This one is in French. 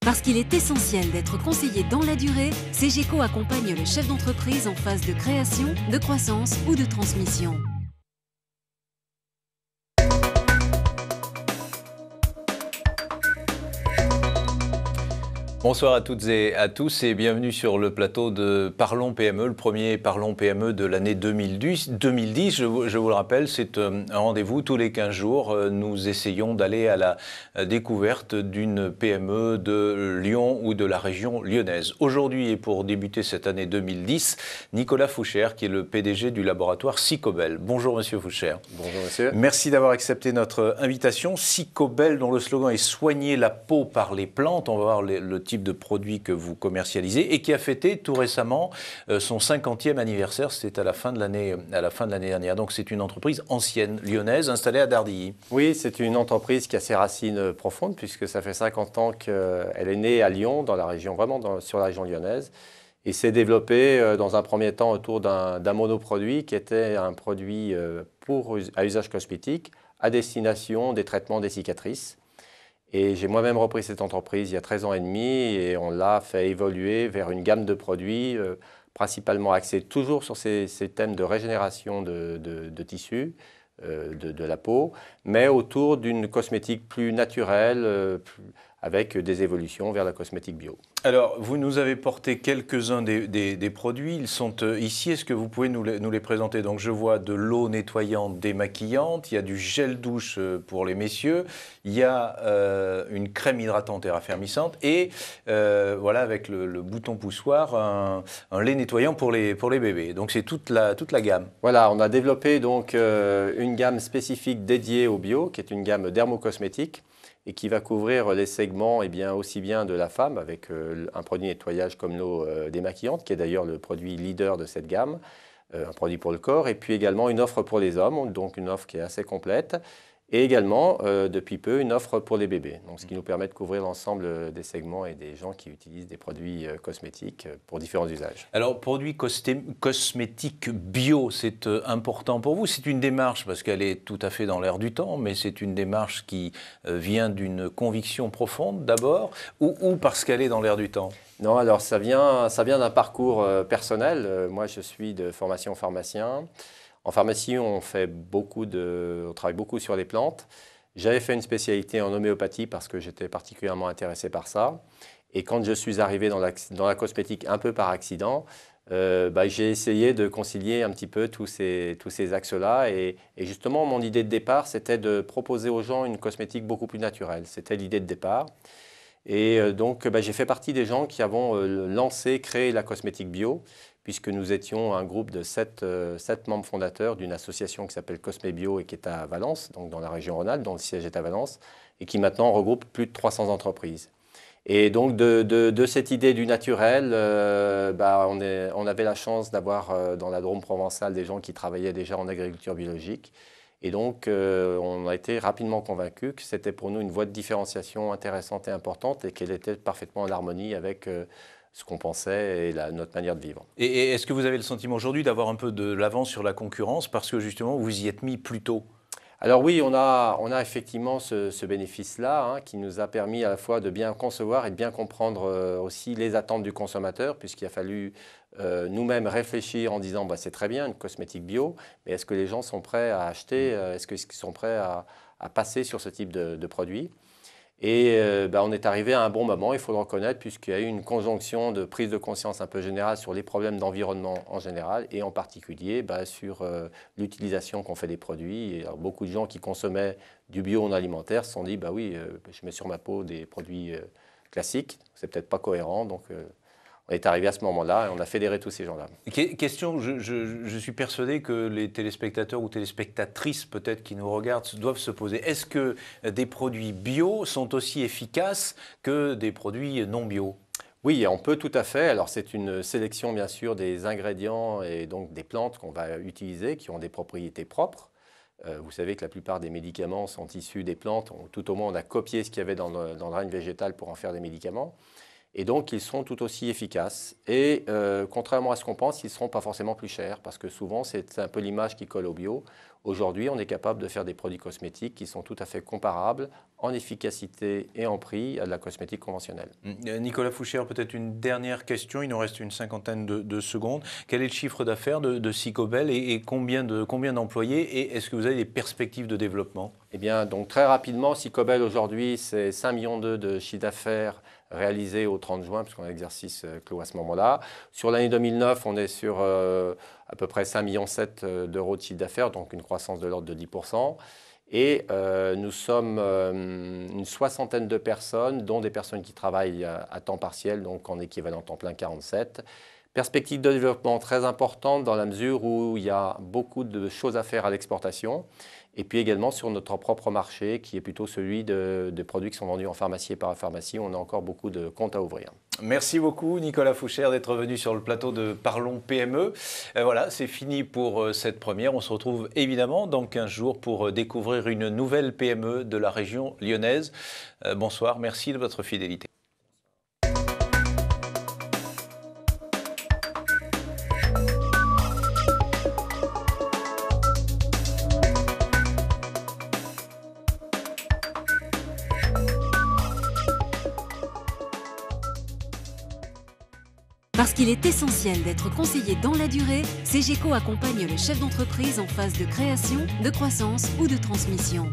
Parce qu'il est essentiel d'être conseillé dans la durée, CGECO accompagne le chef d'entreprise en phase de création, de croissance ou de transmission. Bonsoir à toutes et à tous et bienvenue sur le plateau de Parlons PME, le premier Parlons PME de l'année 2010. Je vous le rappelle, c'est un rendez-vous tous les 15 jours. Nous essayons d'aller à la découverte d'une PME de Lyon ou de la région lyonnaise. Aujourd'hui et pour débuter cette année 2010, Nicolas Fouchère qui est le PDG du laboratoire Psychobel. Bonjour Monsieur Fouchère. Bonjour Monsieur. Merci d'avoir accepté notre invitation. Psychobel dont le slogan est « Soigner la peau par les plantes ». On va voir le type de produit que vous commercialisez et qui a fêté tout récemment son 50e anniversaire. C'était à la fin de l'année dernière. Donc c'est une entreprise ancienne lyonnaise installée à Dardilly. Oui, c'est une entreprise qui a ses racines profondes puisque ça fait 50 ans qu'elle est née à Lyon, dans la région, sur la région lyonnaise, et s'est développée dans un premier temps autour d'un monoproduit qui était un produit à usage cosmétique à destination des traitements des cicatrices. Et j'ai moi-même repris cette entreprise il y a 13 ans et demi et on l'a fait évoluer vers une gamme de produits principalement axés toujours sur ces thèmes de régénération de tissus, de la peau, mais autour d'une cosmétique plus naturelle, avec des évolutions vers la cosmétique bio. Alors, vous nous avez porté quelques-uns des produits. Ils sont ici. Est-ce que vous pouvez nous les présenter? Donc, je vois de l'eau nettoyante démaquillante. Il y a du gel douche pour les messieurs. Il y a une crème hydratante et raffermissante. Et voilà, avec le bouton poussoir, un lait nettoyant pour les bébés. Donc, c'est toute la gamme. Voilà, on a développé donc une gamme spécifique dédiée au bio, qui est une gamme dermocosmétique, et qui va couvrir les segments aussi bien de la femme, avec un produit nettoyage comme l'eau démaquillante, qui est d'ailleurs le produit leader de cette gamme, un produit pour le corps, et puis également une offre pour les hommes, donc une offre qui est assez complète, et également, depuis peu, une offre pour les bébés, donc ce qui nous permet de couvrir l'ensemble des segments et des gens qui utilisent des produits cosmétiques pour différents usages. Alors, produits cosmétiques bio, c'est important pour vous. C'est une démarche, parce qu'elle est tout à fait dans l'air du temps, mais c'est une démarche qui vient d'une conviction profonde d'abord, ou parce qu'elle est dans l'air du temps? Non, alors ça vient d'un parcours personnel. Moi, je suis de formation pharmacien. En pharmacie, on travaille beaucoup sur les plantes. J'avais fait une spécialité en homéopathie parce que j'étais particulièrement intéressé par ça. Et quand je suis arrivé dans la cosmétique un peu par accident, j'ai essayé de concilier un petit peu tous ces axes-là. Et justement, mon idée de départ, c'était de proposer aux gens une cosmétique beaucoup plus naturelle. C'était l'idée de départ. Et donc, j'ai fait partie des gens qui avons créé la cosmétique bio, puisque nous étions un groupe de 7 membres fondateurs d'une association qui s'appelle Cosmé Bio et qui est à Valence, donc dans la région Rhône-Alpes, dont le siège est à Valence, et qui maintenant regroupe plus de 300 entreprises. Et donc de cette idée du naturel, on avait la chance d'avoir dans la Drôme provençale des gens qui travaillaient déjà en agriculture biologique. Et donc, on a été rapidement convaincus que c'était pour nous une voie de différenciation intéressante et importante et qu'elle était parfaitement en harmonie avec ce qu'on pensait et notre manière de vivre. Et est-ce que vous avez le sentiment aujourd'hui d'avoir un peu de l'avance sur la concurrence parce que justement, vous y êtes mis plus tôt? Alors oui, on a effectivement ce bénéfice-là qui nous a permis à la fois de bien concevoir et de bien comprendre aussi les attentes du consommateur, puisqu'il a fallu nous-mêmes réfléchir en disant c'est très bien une cosmétique bio, mais est-ce que les gens sont prêts à acheter, est-ce qu'ils sont prêts à passer sur ce type de produit? Et on est arrivé à un bon moment, il faut le reconnaître, puisqu'il y a eu une conjonction de prise de conscience un peu générale sur les problèmes d'environnement en général et en particulier sur l'utilisation qu'on fait des produits. Et alors, beaucoup de gens qui consommaient du bio en alimentaire se sont dit oui, je mets sur ma peau des produits classiques, c'est peut-être pas cohérent, donc on est arrivé à ce moment-là et on a fédéré tous ces gens-là. Question, je suis persuadé que les téléspectateurs ou téléspectatrices peut-être qui nous regardent doivent se poser. Est-ce que des produits bio sont aussi efficaces que des produits non bio? Oui, on peut tout à fait. Alors c'est une sélection bien sûr des ingrédients et donc des plantes qu'on va utiliser qui ont des propriétés propres. Vous savez que la plupart des médicaments sont issus des plantes, tout au moins on a copié ce qu'il y avait dans le règne végétal pour en faire des médicaments. Et donc, ils sont tout aussi efficaces. Et contrairement à ce qu'on pense, ils ne seront pas forcément plus chers, parce que souvent, c'est un peu l'image qui colle au bio. Aujourd'hui, on est capable de faire des produits cosmétiques qui sont tout à fait comparables en efficacité et en prix à de la cosmétique conventionnelle. Nicolas Fouchère, peut-être une dernière question, il nous reste une cinquantaine de secondes. Quel est le chiffre d'affaires de Sycobel et combien d'employés et est-ce que vous avez des perspectives de développement? Eh bien, donc très rapidement, Sycobel aujourd'hui, c'est 5,2 millions de chiffre d'affaires réalisé au 30 juin, puisqu'on a l'exercice clos à ce moment-là. Sur l'année 2009, on est sur à peu près 5,7 millions d'euros de chiffre d'affaires, donc une croissance de l'ordre de 10%. Et nous sommes une soixantaine de personnes, dont des personnes qui travaillent à temps partiel, donc en équivalent temps plein 47. Perspective de développement très importante dans la mesure où il y a beaucoup de choses à faire à l'exportation. Et puis également sur notre propre marché, qui est plutôt celui de produits qui sont vendus en pharmacie et parapharmacie. On a encore beaucoup de comptes à ouvrir. Merci beaucoup Nicolas Fouchère d'être venu sur le plateau de Parlons PME. Voilà, c'est fini pour cette première. On se retrouve évidemment dans 15 jours pour découvrir une nouvelle PME de la région lyonnaise. Bonsoir, merci de votre fidélité. Parce qu'il est essentiel d'être conseillé dans la durée, CGECO accompagne le chef d'entreprise en phase de création, de croissance ou de transmission.